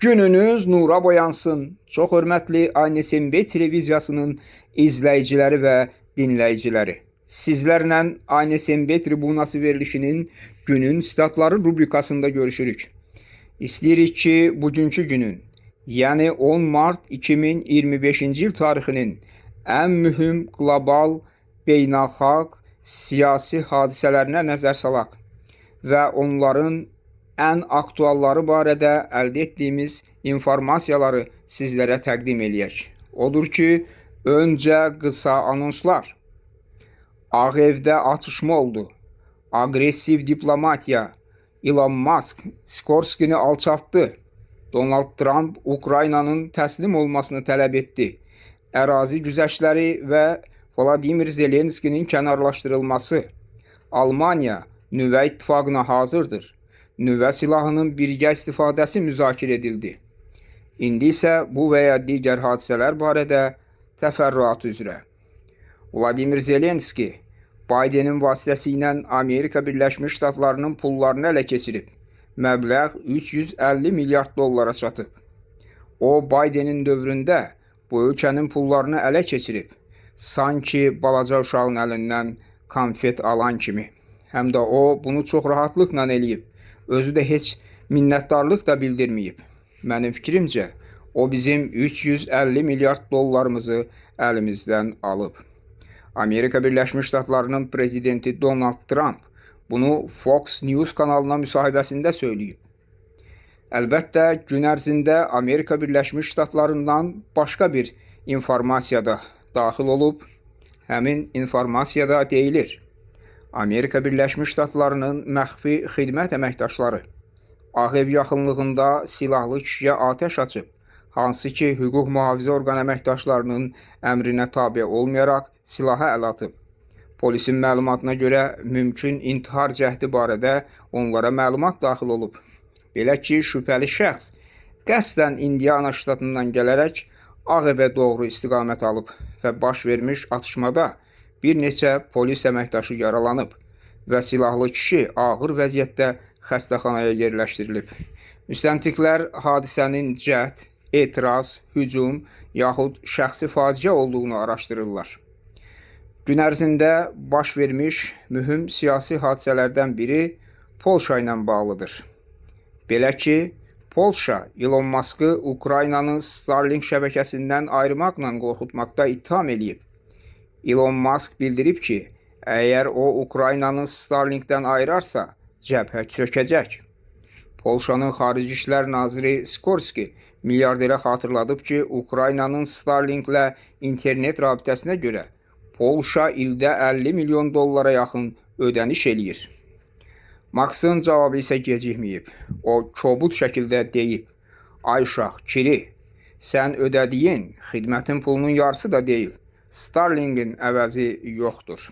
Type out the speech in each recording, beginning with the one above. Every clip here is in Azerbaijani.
Gününüz nura boyansın. Çox hörmətli ANSMB televiziyasının izləyiciləri və dinləyiciləri. Sizlərlə ANSMB tribunası verilişinin günün statları rubrikasında görüşürük. İstəyirik ki, bugünkü günün, yəni 10 mart 2025-ci il tarixinin ən mühüm qlobal, beynəlxalq, siyasi hadisələrinə nəzər salaq və onların ən aktualları barədə əldə etdiyimiz informasiyaları sizlərə təqdim eləyək. Odur ki, öncə qısa anonslar. Ağ Evdə atışma oldu. Agresiv diplomatiya. Elon Musk Sikorskini alçaltdı. Donald Trump Ukraynanın təslim olmasını tələb etdi. Ərazi güzəştləri və Vladimir Zelenskinin kənarlaşdırılması. Almaniya nüvə ittifaqına hazırdır. Nüvə silahının birgə istifadəsi müzakirə edildi. İndi isə bu və ya digər hadisələr barədə təfərrüat üzrə. Vladimir Zelenski, Bidenin vasitəsilə Amerika Birləşmiş Ştatlarının pullarını ələ keçirib. Məbləğ 350 milyard dollara çatıb. O, Bidenin dövründə bu ölkənin pullarını ələ keçirib. Sanki balaca uşağın əlindən konfet alan kimi. Həm də o, bunu çox rahatlıqla eləyib. Özü də heç minnətdarlıq da bildirməyib. Mənim fikrimcə, o bizim 350 milyard dollarımızı əlimizdən alıb. Amerika Birləşmiş Ştatlarının prezidenti Donald Trump bunu Fox News kanalına müsahibəsində söyləyib. Əlbəttə, gün ərzində Amerika Birləşmiş Ştatlarından başqa bir informasiya da daxil olub. Həmin informasiyada deyilir: Amerika Birləşmiş Ştatlarının məxfi xidmət əməkdaşları Ağ Ev yaxınlığında silahlı kişiyə atəş açıb, hansı ki, hüquq mühafizə orqan əməkdaşlarının əmrinə tabe olmayaraq silaha əl atıb. Polisin məlumatına görə mümkün intihar cəhdi barədə onlara məlumat daxil olub. Belə ki, şübhəli şəxs qəsdən Indiana ştatından gələrək Ağ Evə doğru istiqamət alıb və baş vermiş atışmada bir neçə polis əməkdaşı yaralanıb və silahlı kişi ağır vəziyyətdə xəstəxanaya yerləşdirilib. Müstəntiqlər hadisənin cəhd, etiraz, hücum yaxud şəxsi faciə olduğunu araşdırırlar. Gün ərzində baş vermiş mühüm siyasi hadisələrdən biri Polşa ilə bağlıdır. Belə ki, Polşa Elon Musk'ı Ukraynanın Starlink şəbəkəsindən ayırmaqla qorxutmaqda ittiham eləyib. Elon Musk bildirib ki, əgər o Ukraynanı Starlinkdən ayırarsa, cəbhə çökəcək. Polşanın Xarici İşlər Naziri Sikorski milyarderə xatırladıb ki, Ukraynanın Starlinklə internet rabitəsinə görə Polşa ildə 50 milyon dollara yaxın ödəniş eləyir. Maksın cavabı isə gecikməyib. O, kobud şəkildə deyib: "Ay uşaq, kiri, sən ödədiyin xidmətin pulunun yarısı da deyil. Starlink'in əvəzi yoxdur."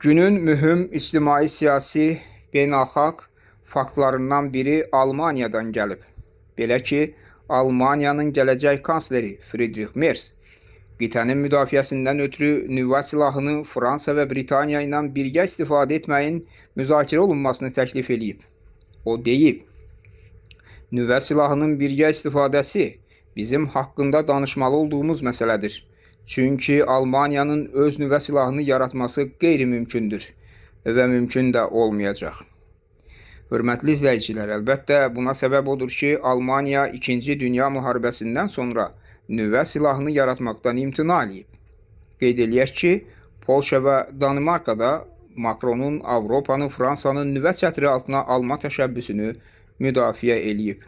Günün mühüm ictimai-siyasi beynəlxalq faktlarından biri Almaniyadan gəlib. Belə ki, Almaniyanın gələcək kansleri Friedrich Merz qitənin müdafiəsindən ötürü nüvə silahını Fransa və Britaniya ilə birgə istifadə etməyin müzakirə olunmasını təklif eləyib. O deyib: "Nüvə silahının birgə istifadəsi bizim haqqında danışmalı olduğumuz məsələdir. Çünki Almaniyanın öz nüvə silahını yaratması qeyri-mümkündür və mümkün də olmayacaq." Hörmətli izləyicilər, əlbəttə buna səbəb odur ki, Almaniya 2-ci Dünya müharibəsindən sonra nüvə silahını yaratmaqdan imtina eləyib. Qeyd eləyək ki, Polşa və Danimarkada Macronun Avropanı Fransanın nüvə çətiri altına alma təşəbbüsünü müdafiə eləyib.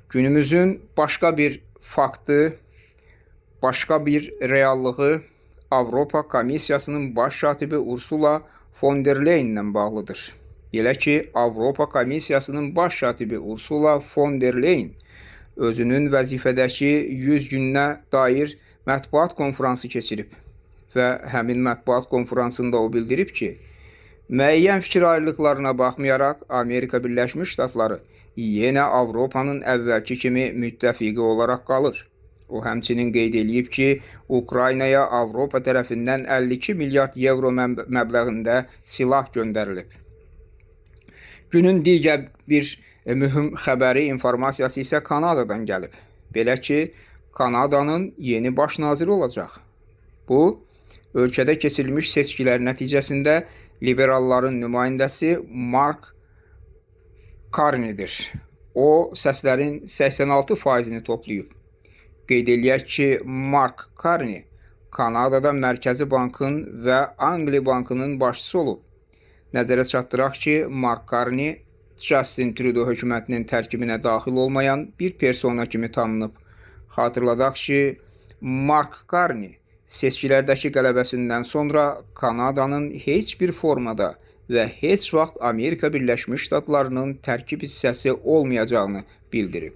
Günümüzün başqa bir faktı, başqa bir reallığı Avropa Komissiyasının baş katibi Ursula von der Leyen ilə bağlıdır. Belə ki, Avropa Komissiyasının baş katibi Ursula von der Leyen özünün vəzifədəki 100 gününə dair mətbuat konfransı keçirib və həmin mətbuat konfransında o bildirib ki, müəyyən fikir ayrılıqlarına baxmayaraq Amerika Birləşmiş Ştatları yenə Avropanın əvvəlki kimi müttəfiqi olaraq qalır. O həmçinin qeyd eləyib ki, Ukraynaya Avropa tərəfindən 52 milyard evro məbləğində silah göndərilib. Günün digər bir Mühüm xəbəri informasiyası isə Kanadadan gəlib. Belə ki, Kanadanın yeni baş naziri olacaq. Bu, ölkədə keçirilmiş seçkilər nəticəsində liberalların nümayəndəsi Mark Carney'dir. O, səslərin 86%-ni toplayıb. Qeyd eləyək ki, Mark Carney Kanadada Mərkəzi Bankın və Angliya Bankının başçısı olub. Nəzərə çatdıraq ki, Mark Carney Justin Trudeau hökumətinin tərkibinə daxil olmayan bir persona kimi tanınıb. Xatırladaq ki, Mark Carney seçkilərdəki qələbəsindən sonra Kanadanın heç bir formada və heç vaxt Amerika Birləşmiş Ştatlarının tərkib hissəsi olmayacağını bildirib.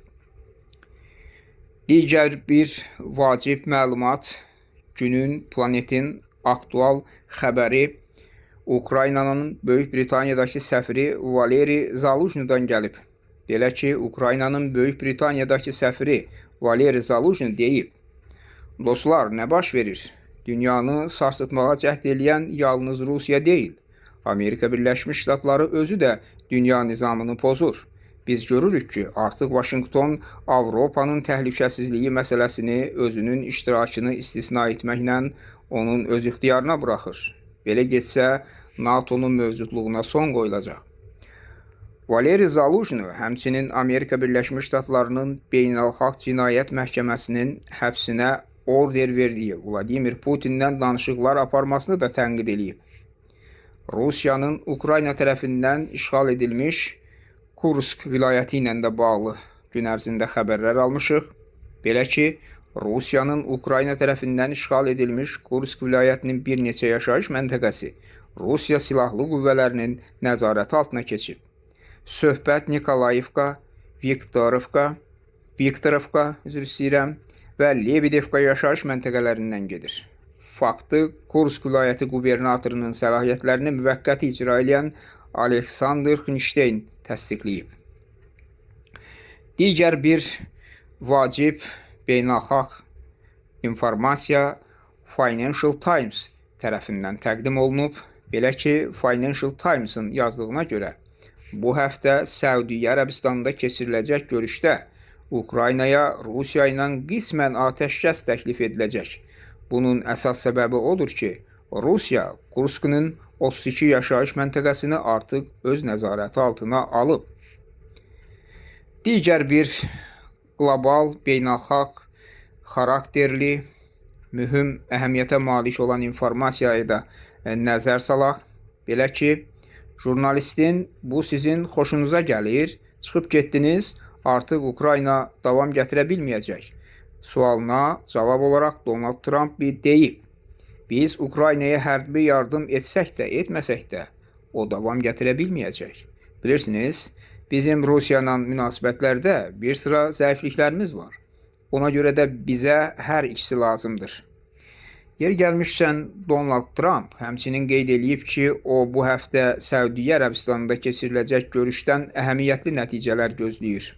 Digər bir vacib məlumat, günün, planetin aktual xəbəri Ukraynanın Böyük Britaniyadakı səfiri Valeri Zaluzhnıdan gəlib. Belə ki, Ukraynanın Böyük Britaniyadakı səfiri Valeri Zaluzhny deyib: "Dostlar, nə baş verir? Dünyanı sarsıtmağa cəhd eləyən yalnız Rusiya deyil. Amerika Birləşmiş Ştatları özü də dünya nizamını pozur. Biz görürük ki, artıq Vaşinqton Avropanın təhlükəsizliyi məsələsini özünün iştirakını istisna etməklə onun öz ixtiyarına buraxır. Belə getsə, NATO'nun mövcudluğuna son qoyulacaq." Valeri Zaluzhny həmçinin Amerika Birləşmiş Ştatlarının Beynəlxalq Cinayət Məhkəməsinin həbsinə order verdiyi Vladimir Putinlə danışıqlar aparmasını da tənqid edib. Rusiyanın Ukrayna tərəfindən işğal edilmiş Kursk vilayəti ilə də bağlı gün ərzində xəbərlər almışıq. Belə ki, Rusiyanın Ukrayna tərəfindən işğal edilmiş Kursk vilayətinin bir neçə yaşayış məntəqəsi Rusiya silahlı qüvvələrinin nəzarəti altına keçib. Söhbət Nikolayevka, Viktorovka və Lebedevka yaşayış məntəqələrindən gedir. Faktı Kursk vilayəti qubernatorunun səlahiyyətlərini müvəqqəti icra edən Aleksandr Xinşteyn təsdiqləyib. Digər bir vacib beynəlxalq informasiya Financial Times tərəfindən təqdim olunub. Belə ki, Financial Times-ın yazdığına görə, bu həftə Səudiyyə Ərəbistanında keçiriləcək görüşdə Ukraynaya Rusiya ilə qismən atəşkəs təklif ediləcək. Bunun əsas səbəbi odur ki, Rusiya Kursk'un 32 yaşayış məntəqəsini artıq öz nəzarəti altına alıb. Digər bir qlobal, beynəlxalq xarakterli, mühüm əhəmiyyətə malik olan informasiyaya da nəzər salaq. Belə ki, jurnalistin "Bu sizin xoşunuza gəlir, çıxıb getdiniz, artıq Ukrayna davam gətirə bilməyəcək" sualına cavab olaraq Donald Trump deyib: "Biz Ukraynaya hərbi yardım etsək də, etməsək də, o davam gətirə bilməyəcək. Bilirsiniz, bizim Rusiya ilə münasibətlərdə bir sıra zəifliklərimiz var. Ona görə də bizə hər ikisi lazımdır." Yer gəlmişkən, Donald Trump həmçinin qeyd edib ki, o bu həftə Səudiyyə Ərəbistanında keçiriləcək görüşdən əhəmiyyətli nəticələr gözləyir.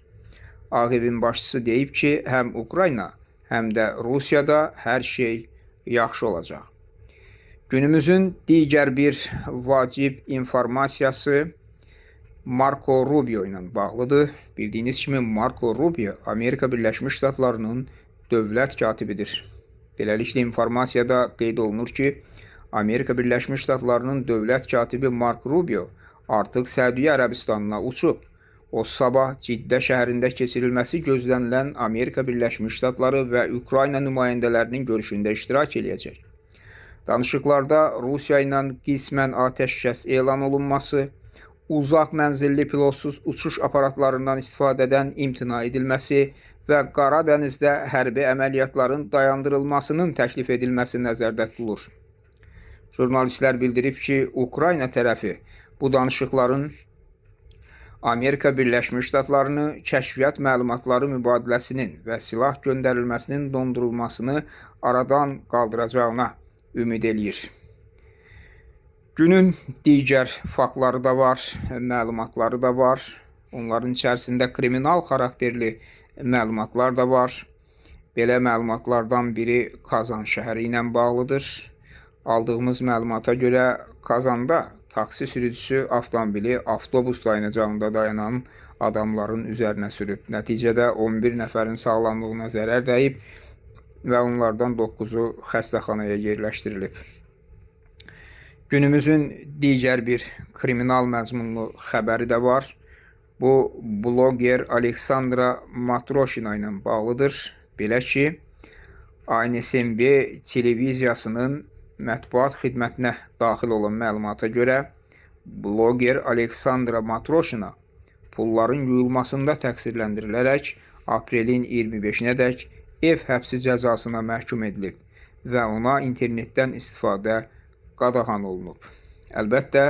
Ağ Evin başçısı deyib ki, həm Ukrayna, həm də Rusiyada hər şey yaxşı olacaq. Günümüzün digər bir vacib informasiyası Marco Rubio ilə bağlıdır. Bildiyiniz kimi Marco Rubio Amerika Birləşmiş Ştatlarının dövlət katibidir. Beləliklə informasiyada qeyd olunur ki, Amerika Birləşmiş Ştatlarının dövlət katibi Marco Rubio artıq Səudiyyə Ərəbistanına uçub. O sabah Ciddə şəhərində keçirilməsi gözlənilən Amerika Birləşmiş Ştatları və Ukrayna nümayəndələrinin görüşündə iştirak edəcək. Danışıqlarda Rusiya ilə qismən atəşkəs elan olunması, uzaq mənzilli pilotsuz uçuş aparatlarından istifadədən imtina edilməsi və Qara dənizdə hərbi əməliyyatların dayandırılmasının təklif edilməsi nəzərdə tutulur. Jurnalistlər bildirib ki, Ukrayna tərəfi bu danışıqların Amerika Birləşmiş Ştatlarını kəşfiyyat məlumatları mübadiləsinin və silah göndərilməsinin dondurulmasını aradan qaldıracağına ümid eləyir. Günün digər faktları da var, məlumatları da var. Onların içərisində kriminal xarakterli məlumatlar da var. Belə məlumatlardan biri Kazan şəhəri ilə bağlıdır. Aldığımız məlumata görə Kazanda taksi sürücüsü avtomobili avtobus dayanacağında dayanan adamların üzərinə sürüb. Nəticədə 11 nəfərin sağlamlığına zərər dəyib və onlardan 9-u xəstəxanaya yerləşdirilib. Günümüzün digər bir kriminal məzmunlu xəbəri də var. Bu, bloger Aleksandra Matroşina ilə bağlıdır. Belə ki, ANSMB televiziyasının mətbuat xidmətinə daxil olan məlumata görə, bloger Aleksandra Matroşina pulların yuyulmasında təqsirləndirilərək aprelin 25-nədək ev həbsi cəzasına məhkum edilib və ona internetdən istifadə qadağan olunub. Əlbəttə,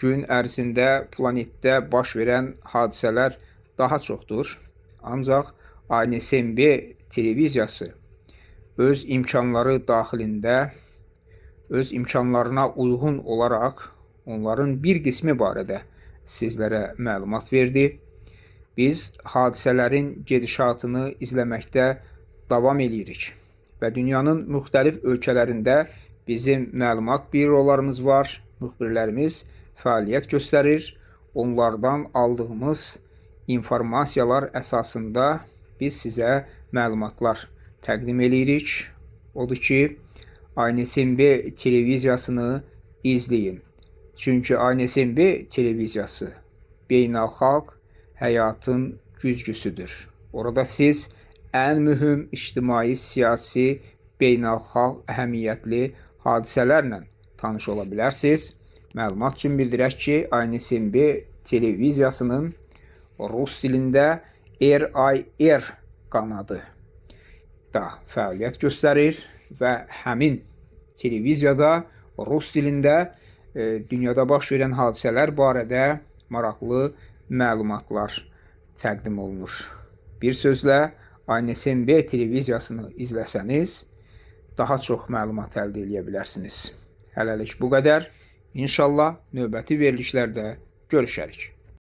gün ərzində planetdə baş verən hadisələr daha çoxdur. Ancaq ANSMB televiziyası öz imkanları daxilində, öz imkanlarına uyğun olaraq onların bir qismi barədə sizlərə məlumat verdi. Biz hadisələrin gedişatını izləməkdə davam edirik və dünyanın müxtəlif ölkələrində bizim məlumat bürolarımız var, müxbirlərimiz fəaliyyət göstərir. Onlardan aldığımız informasiyalar əsasında biz sizə məlumatlar təqdim edirik. Odur ki, ANSMB televiziyasını izləyin. Çünki ANSMB televiziyası beynəlxalq həyatın güzgüsüdür. Orada siz ən mühüm ictimai, siyasi, beynəlxalq əhəmiyyətli hadisələrlə tanış ola bilərsiniz. Məlumat üçün bildirək ki, ANSMB televiziyasının rus dilində RIR qanadı da fəaliyyət göstərir və həmin televiziyada rus dilində dünyada baş verən hadisələr barədə maraqlı məlumatlar təqdim olunur. Bir sözlə, ANSMB televiziyasını izləsəniz, daha çox məlumat əldə edə bilərsiniz. Hələlik bu qədər. İnşallah növbəti verilişlərdə görüşərik.